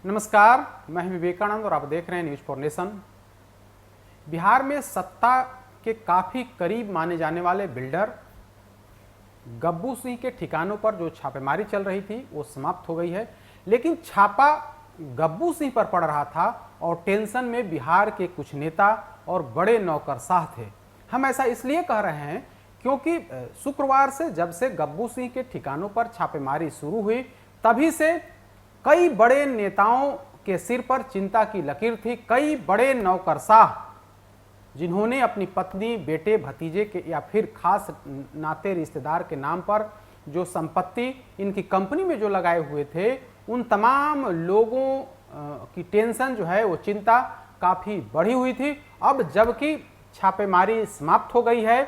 नमस्कार, मैं विवेकानंद और आप देख रहे हैं न्यूज फॉर नेशन। बिहार में सत्ता के काफी करीब माने जाने वाले बिल्डर गब्बू सिंह के ठिकानों पर जो छापेमारी चल रही थी वो समाप्त हो गई है, लेकिन छापा गब्बू सिंह पर पड़ रहा था और टेंशन में बिहार के कुछ नेता और बड़े नौकरशाह थे। हम ऐसा इसलिए कह रहे हैं क्योंकि शुक्रवार से जब से गब्बू सिंह के ठिकानों पर छापेमारी शुरू हुई तभी से कई बड़े नेताओं के सिर पर चिंता की लकीर थी। कई बड़े नौकरशाह जिन्होंने अपनी पत्नी, बेटे, भतीजे के या फिर खास नाते रिश्तेदार के नाम पर जो संपत्ति इनकी कंपनी में जो लगाए हुए थे, उन तमाम लोगों की टेंशन जो है वो चिंता काफ़ी बढ़ी हुई थी। अब जबकि छापेमारी समाप्त हो गई है,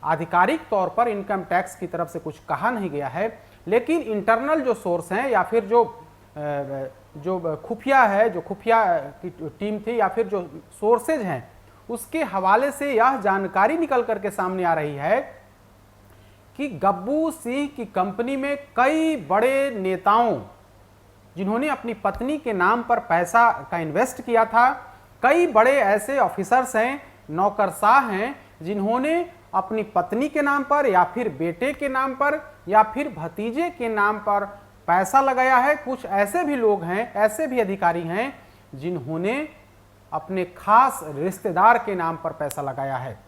आधिकारिक तौर पर इनकम टैक्स की तरफ से कुछ कहा नहीं गया है, लेकिन इंटरनल जो सोर्स हैं या फिर जो खुफिया है, जो खुफिया की टीम थी या फिर जो सोर्सेज हैं, उसके हवाले से यह जानकारी निकल करके सामने आ रही है कि गब्बू सिंह की कंपनी में कई बड़े नेताओं जिन्होंने अपनी पत्नी के नाम पर पैसा का इन्वेस्ट किया था, कई बड़े ऐसे ऑफिसर्स हैं, नौकरशाह हैं जिन्होंने अपनी पत्नी के नाम पर या फिर बेटे के नाम पर या फिर भतीजे के नाम पर पैसा लगाया है। कुछ ऐसे भी लोग हैं, ऐसे भी अधिकारी हैं जिन्होंने अपने खास रिश्तेदार के नाम पर पैसा लगाया है।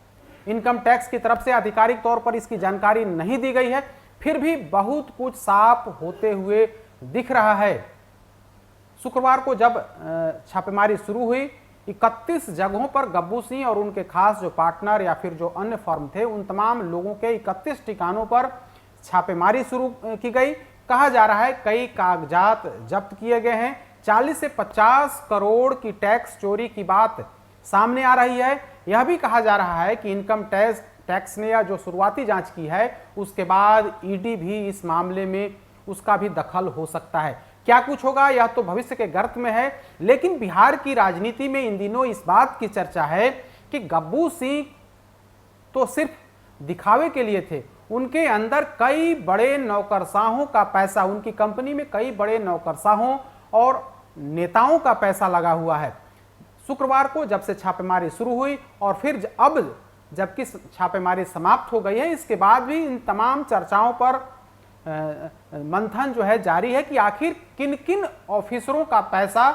इनकम टैक्स की तरफ से आधिकारिक तौर पर इसकी जानकारी नहीं दी गई है, फिर भी बहुत कुछ साफ होते हुए दिख रहा है। शुक्रवार को जब छापेमारी शुरू हुई, 31 जगहों पर गब्बू सिंह और उनके खास जो पार्टनर या फिर जो अन्य फर्म थे, उन तमाम लोगों के 31 ठिकानों पर छापेमारी शुरू की गई। कहा जा रहा है कई कागजात जब्त किए गए हैं। 40 से 50 करोड़ की टैक्स चोरी की बात सामने आ रही है। यह भी कहा जा रहा है कि इनकम टैक्स ने या जो शुरुआती जांच की है उसके बाद ईडी भी इस मामले में उसका भी दखल हो सकता है। क्या कुछ होगा यह तो भविष्य के गर्त में है, लेकिन बिहार की राजनीति में इन दिनों इस बात की चर्चा है कि गब्बू सिंह तो सिर्फ दिखावे के लिए थे, उनके अंदर कई बड़े नौकरशाहों का पैसा, उनकी कंपनी में कई बड़े नौकरशाहों और नेताओं का पैसा लगा हुआ है। शुक्रवार को जब से छापेमारी शुरू हुई और फिर अब जबकि छापेमारी समाप्त हो गई है, इसके बाद भी इन तमाम चर्चाओं पर मंथन जो है जारी है कि आखिर किन किन ऑफिसरों का पैसा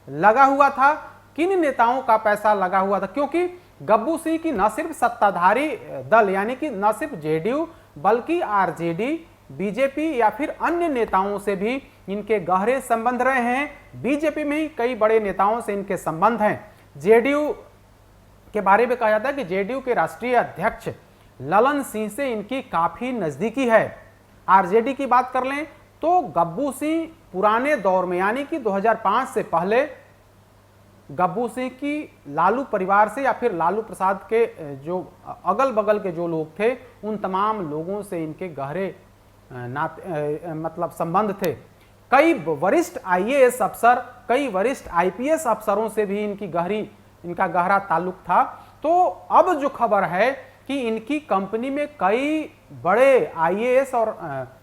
लगा हुआ था, किन नेताओं का पैसा लगा हुआ था। क्योंकि गब्बू सिंह की न सिर्फ सत्ताधारी दल यानी कि न सिर्फ जेडीयू बल्कि आरजेडी, बीजेपी या फिर अन्य नेताओं से भी इनके गहरे संबंध रहे हैं। बीजेपी में ही कई बड़े नेताओं से इनके संबंध हैं। जेडीयू के बारे में कहा जाता है कि जेडीयू के राष्ट्रीय अध्यक्ष ललन सिंह से इनकी काफी नजदीकी है। आरजेडी की बात कर लें तो गब्बू सिंह पुराने दौर में यानी कि 2005 से पहले गब्बू सिंह की लालू परिवार से या फिर लालू प्रसाद के जो अगल बगल के जो लोग थे, उन तमाम लोगों से इनके गहरे मतलब संबंध थे। कई वरिष्ठ आईएएस अफसर, कई वरिष्ठ आईपीएस अफसरों से भी इनका गहरा ताल्लुक था। तो अब जो खबर है कि इनकी कंपनी में कई बड़े आईएएस और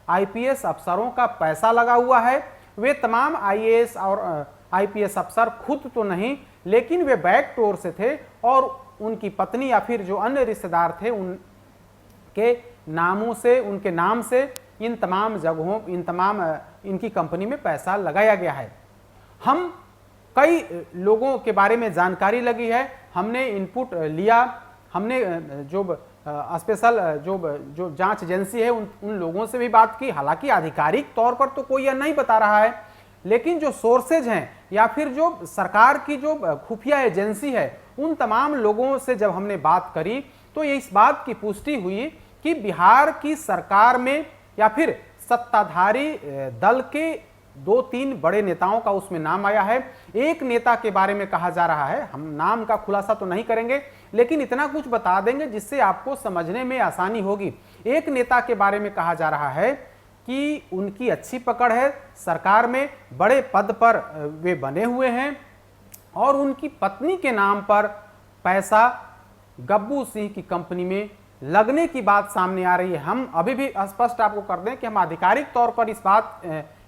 आईपीएस अफसरों का पैसा लगा हुआ है। वे तमाम आईएएस और आईपीएस अफसर खुद तो नहीं, लेकिन वे बैक डोर से थे और उनकी पत्नी या फिर जो अन्य रिश्तेदार थे उनके नामों से, उनके नाम से इन तमाम जगहों, इनकी कंपनी में पैसा लगाया गया है। हम कई लोगों के बारे में जानकारी लगी है, हमने इनपुट लिया, हमने जो स्पेशल जो जांच एजेंसी है उन लोगों से भी बात की। हालांकि आधिकारिक तौर पर तो कोई यह नहीं बता रहा है, लेकिन जो सोर्सेज हैं या फिर जो सरकार की जो खुफिया एजेंसी है, उन तमाम लोगों से जब हमने बात करी तो ये इस बात की पुष्टि हुई कि बिहार की सरकार में या फिर सत्ताधारी दल के 2-3 बड़े नेताओं का उसमें नाम आया है। एक नेता के बारे में कहा जा रहा है, हम नाम का खुलासा तो नहीं करेंगे, लेकिन इतना कुछ बता देंगे जिससे आपको समझने में आसानी होगी। एक नेता के बारे में कहा जा रहा है कि उनकी अच्छी पकड़ है, सरकार में बड़े पद पर वे बने हुए हैं और उनकी पत्नी के नाम पर पैसा गब्बू सिंह की कंपनी में लगने की बात सामने आ रही है। हम अभी भी स्पष्ट आपको कर दें कि हम आधिकारिक तौर पर इस बात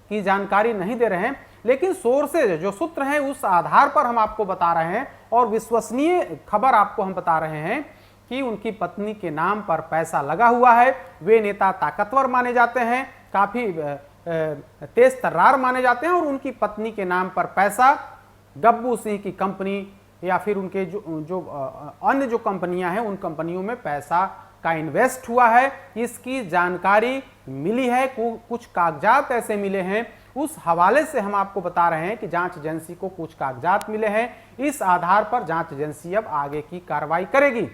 की जानकारी नहीं दे रहे हैं, लेकिन सोर्सेज जो सूत्र हैं उस आधार पर हम आपको बता रहे हैं और विश्वसनीय खबर आपको हम बता रहे हैं कि उनकी पत्नी के नाम पर पैसा लगा हुआ है। वे नेता ताकतवर माने जाते हैं, काफी तेज तर्रार माने जाते हैं और उनकी पत्नी के नाम पर पैसा गब्बू सिंह की कंपनी या फिर उनके जो अन्य जो कंपनियां हैं उन कंपनियों में पैसा का इन्वेस्ट हुआ है। इसकी जानकारी मिली है, कुछ कागजात ऐसे मिले हैं, उस हवाले से हम आपको बता रहे हैं कि जांच एजेंसी को कुछ कागजात मिले हैं। इस आधार पर जांच एजेंसी अब आगे की कार्रवाई करेगी।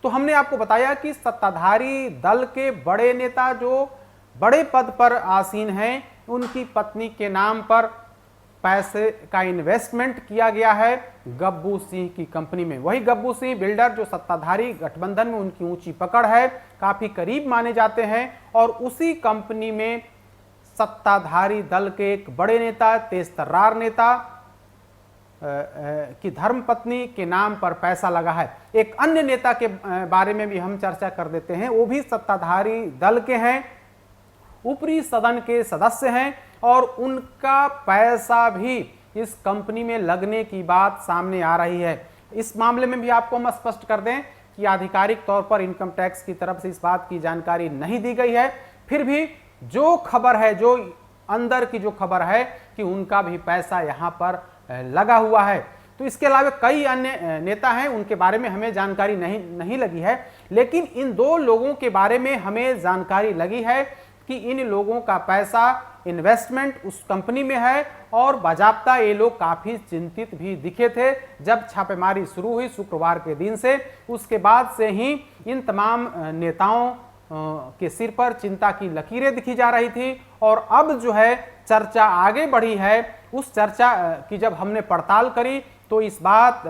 तो हमने आपको बताया कि सत्ताधारी दल के बड़े नेता जो बड़े पद पर आसीन हैं, उनकी पत्नी के नाम पर पैसे का इन्वेस्टमेंट किया गया है गब्बू सिंह की कंपनी में। वही गब्बू सिंह बिल्डर जो सत्ताधारी गठबंधन में उनकी ऊंची पकड़ है, काफी करीब माने जाते हैं और उसी कंपनी में सत्ताधारी दल के एक बड़े नेता, तेज तर्रार नेता की धर्मपत्नी के नाम पर पैसा लगा है। एक अन्य नेता के बारे में भी हम चर्चा कर देते हैं, वो भी सत्ताधारी दल के हैं, ऊपरी सदन के सदस्य हैं और उनका पैसा भी इस कंपनी में लगने की बात सामने आ रही है। इस मामले में भी आपको हम स्पष्ट कर दें कि आधिकारिक तौर पर इनकम टैक्स की तरफ से इस बात की जानकारी नहीं दी गई है, फिर भी जो खबर है, जो अंदर की जो खबर है कि उनका भी पैसा यहां पर लगा हुआ है। तो इसके अलावा कई अन्य नेता हैं, उनके बारे में हमें जानकारी नहीं लगी है, लेकिन इन दो लोगों के बारे में हमें जानकारी लगी है कि इन लोगों का पैसा इन्वेस्टमेंट उस कंपनी में है और बाजाप्ता ये लोग काफी चिंतित भी दिखे थे जब छापेमारी शुरू हुई शुक्रवार के दिन से। उसके बाद से ही इन तमाम नेताओं के सिर पर चिंता की लकीरें दिखी जा रही थी और अब जो है चर्चा आगे बढ़ी है। उस चर्चा की जब हमने पड़ताल करी तो इस बात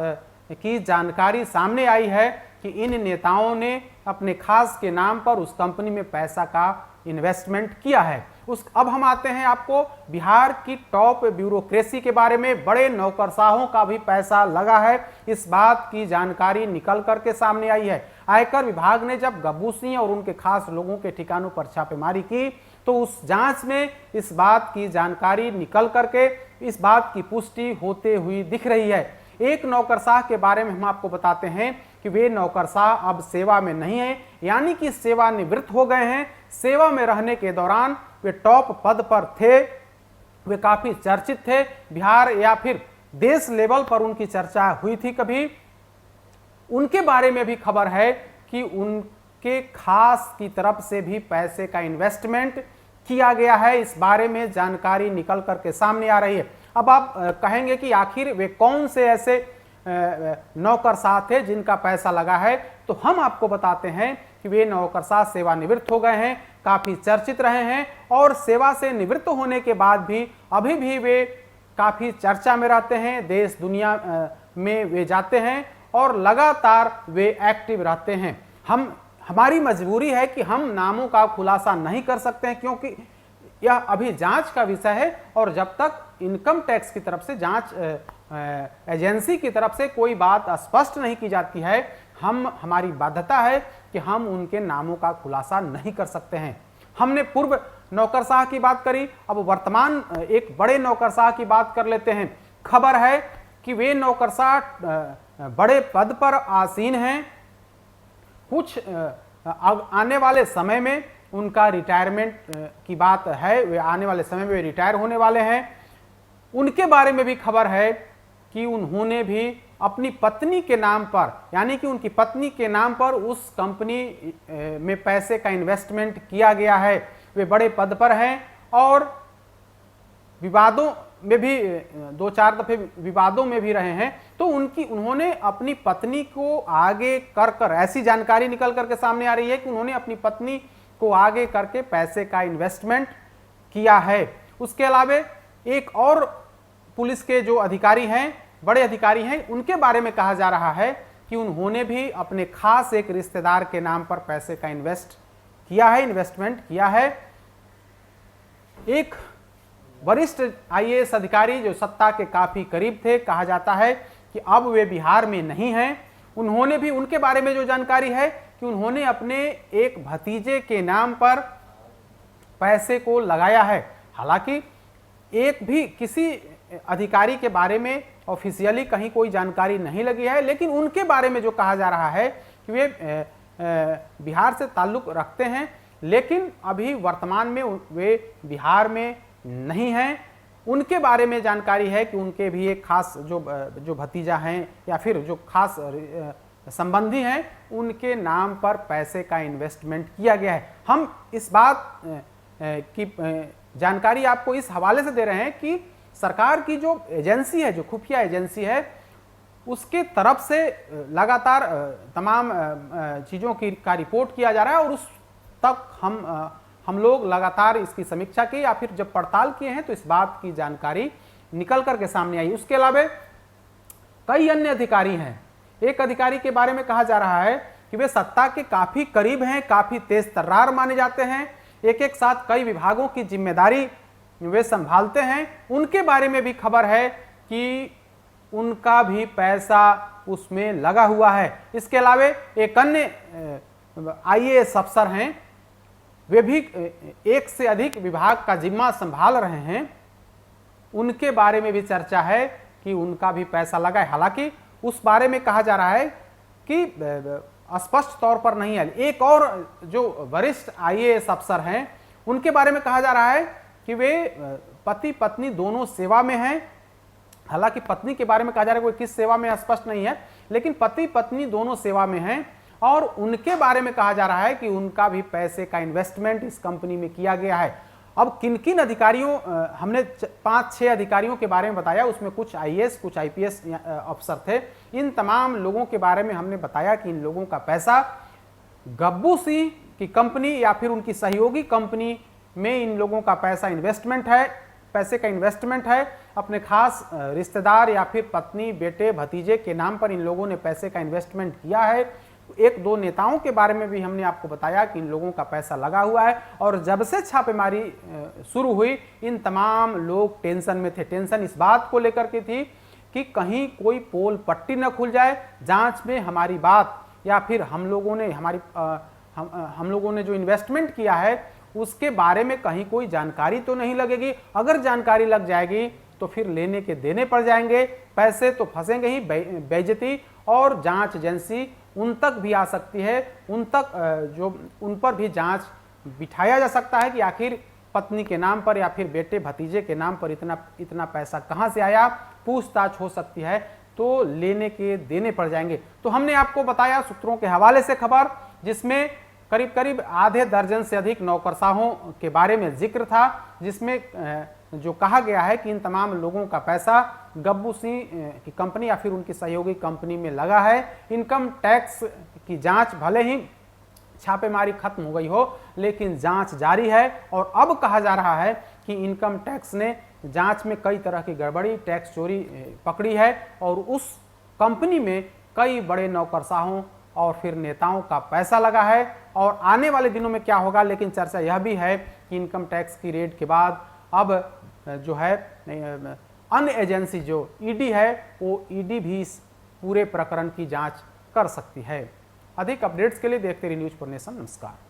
की जानकारी सामने आई है कि इन नेताओं ने अपने खास के नाम पर उस कंपनी में पैसा का इन्वेस्टमेंट किया है। अब हम आते हैं आपको बिहार की टॉप ब्यूरोक्रेसी के बारे में। बड़े नौकरशाहों का भी पैसा लगा है, इस बात की जानकारी निकल करके सामने आई है। आयकर विभाग ने जब गब्बू सिंह और उनके खास लोगों के ठिकानों पर छापेमारी की तो उस जांच में इस बात की जानकारी निकल करके इस बात की पुष्टि होते हुई दिख रही है। एक नौकरशाह के बारे में हम आपको बताते हैं कि वे नौकरशाह अब सेवा में नहीं है, यानी कि सेवानिवृत्त हो गए हैं। सेवा में रहने के दौरान वे टॉप पद पर थे, वे काफी चर्चित थे, बिहार या फिर देश लेवल पर उनकी चर्चा हुई थी कभी। उनके बारे में भी खबर है कि उनके खास की तरफ से भी पैसे का इन्वेस्टमेंट किया गया है, इस बारे में जानकारी निकल करके सामने आ रही है। अब आप कहेंगे कि आखिर वे कौन से ऐसे नौकरशाह थे जिनका पैसा लगा है, तो हम आपको बताते हैं कि वे नौकरशाह सेवानिवृत्त हो गए हैं, काफी चर्चित रहे हैं और सेवा से निवृत्त होने के बाद भी अभी भी वे काफी चर्चा में रहते हैं, देश दुनिया में वे जाते हैं और लगातार वे एक्टिव रहते हैं। हमारी मजबूरी है कि हम नामों का खुलासा नहीं कर सकते हैं क्योंकि यह अभी जांच का विषय है और जब तक इनकम टैक्स की तरफ से जांच एजेंसी की तरफ से कोई बात स्पष्ट नहीं की जाती है, हमारी बाध्यता है कि हम उनके नामों का खुलासा नहीं कर सकते हैं। हमने पूर्व नौकरशाह की बात करी, अब वर्तमान एक बड़े नौकरशाह की बात कर लेते हैं। खबर है कि वे नौकरशाह बड़े पद पर आसीन हैं, कुछ आने वाले समय में उनका रिटायरमेंट की बात है, वे आने वाले समय में वे रिटायर होने वाले हैं। उनके बारे में भी खबर है कि उन्होंने भी अपनी पत्नी के नाम पर, यानी कि उनकी पत्नी के नाम पर उस कंपनी में पैसे का इन्वेस्टमेंट किया गया है। वे बड़े पद पर हैं और विवादों में भी 2-4 दफे विवादों में भी रहे हैं। तो उन्होंने अपनी पत्नी को आगे कर ऐसी जानकारी निकल करके सामने आ रही है कि उन्होंने अपनी पत्नी को आगे करके पैसे का इन्वेस्टमेंट किया है। उसके अलावा एक और पुलिस के जो अधिकारी हैं, बड़े अधिकारी हैं, उनके बारे में कहा जा रहा है कि उन्होंने भी अपने खास एक रिश्तेदार के नाम पर पैसे का इन्वेस्टमेंट किया है। एक वरिष्ठ आईएएस अधिकारी जो सत्ता के काफी करीब थे, कहा जाता है कि अब वे बिहार में नहीं हैं। उन्होंने भी, उनके बारे में जो जानकारी है कि उन्होंने अपने एक भतीजे के नाम पर पैसे को लगाया है। हालांकि एक भी किसी अधिकारी के बारे में ऑफिशियली कहीं कोई जानकारी नहीं लगी है, लेकिन उनके बारे में जो कहा जा रहा है कि वे बिहार से ताल्लुक रखते हैं, लेकिन अभी वर्तमान में वे बिहार में नहीं हैं। उनके बारे में जानकारी है कि उनके भी एक खास जो भतीजा हैं या फिर जो खास संबंधी हैं, उनके नाम पर पैसे का इन्वेस्टमेंट किया गया है। हम इस बात की जानकारी आपको इस हवाले से दे रहे हैं कि सरकार की जो एजेंसी है, जो खुफिया एजेंसी है, उसके तरफ से लगातार तमाम चीज़ों का रिपोर्ट किया जा रहा है और उस तक हम लोग लगातार इसकी समीक्षा की या फिर जब पड़ताल किए हैं तो इस बात की जानकारी निकल करके सामने आई। उसके अलावा कई अन्य अधिकारी हैं। एक अधिकारी के बारे में कहा जा रहा है कि वे सत्ता के काफ़ी करीब हैं, काफ़ी तेज तर्रार माने जाते हैं, एक साथ कई विभागों की जिम्मेदारी वे संभालते हैं। उनके बारे में भी खबर है कि उनका भी पैसा उसमें लगा हुआ है। इसके अलावा एक अन्य IAS अफसर हैं, वे भी एक से अधिक विभाग का जिम्मा संभाल रहे हैं। उनके बारे में भी चर्चा है कि उनका भी पैसा लगा है। हालांकि उस बारे में कहा जा रहा है कि स्पष्ट तौर पर नहीं है। एक और जो वरिष्ठ IAS अफसर हैं, उनके बारे में कहा जा रहा है कि वे पति पत्नी दोनों सेवा में हैं। हालांकि पत्नी के बारे में कहा जा रहा है, कोई किस सेवा में स्पष्ट नहीं है, लेकिन पति पत्नी दोनों सेवा में हैं और उनके बारे में कहा जा रहा है कि उनका भी पैसे का इन्वेस्टमेंट इस कंपनी में किया गया है। अब किन किन अधिकारियों, हमने 5-6 अधिकारियों के बारे में बताया, उसमें कुछ IAS कुछ IPS अफसर थे। इन तमाम लोगों के बारे में हमने बताया कि इन लोगों का पैसा गब्बू सिंह की कंपनी या फिर उनकी सहयोगी कंपनी में इन लोगों का पैसा इन्वेस्टमेंट है, पैसे का इन्वेस्टमेंट है। अपने खास रिश्तेदार या फिर पत्नी, बेटे, भतीजे के नाम पर इन लोगों ने पैसे का इन्वेस्टमेंट किया है। 1-2 नेताओं के बारे में भी हमने आपको बताया कि इन लोगों का पैसा लगा हुआ है और जब से छापेमारी शुरू हुई, इन तमाम लोग टेंशन में थे। टेंशन इस बात को लेकर के थी कि कहीं कोई पोल पट्टी न खुल जाए, जांच में हमारी बात या फिर हम लोगों ने जो इन्वेस्टमेंट किया है उसके बारे में कहीं कोई जानकारी तो नहीं लगेगी। अगर जानकारी लग जाएगी तो फिर लेने के देने पड़ जाएंगे, पैसे तो फंसेंगे ही, बेइज्जती और जांच एजेंसी उन तक भी आ सकती है, उन पर भी जांच बिठाया जा सकता है कि आखिर पत्नी के नाम पर या फिर बेटे भतीजे के नाम पर इतना पैसा कहां से आया। पूछताछ हो सकती है तो लेने के देने पड़ जाएंगे। तो हमने आपको बताया सूत्रों के हवाले से खबर, जिसमें करीब करीब आधे दर्जन से अधिक नौकरशाहों के बारे में जिक्र था, जिसमें जो कहा गया है कि इन तमाम लोगों का पैसा गब्बू सिंह की कंपनी या फिर उनकी सहयोगी कंपनी में लगा है। इनकम टैक्स की जांच भले ही छापेमारी खत्म हो गई हो, लेकिन जांच जारी है और अब कहा जा रहा है कि इनकम टैक्स ने जांच में कई तरह की गड़बड़ी, टैक्स चोरी पकड़ी है और उस कंपनी में कई बड़े नौकरशाहों और फिर नेताओं का पैसा लगा है। और आने वाले दिनों में क्या होगा, लेकिन चर्चा यह भी है कि इनकम टैक्स की रेड के बाद अब जो है अन्य एजेंसी जो ED है, वो ED भी इस पूरे प्रकरण की जांच कर सकती है। अधिक अपडेट्स के लिए देखते रहिए न्यूज़ फॉर नेशन। नमस्कार।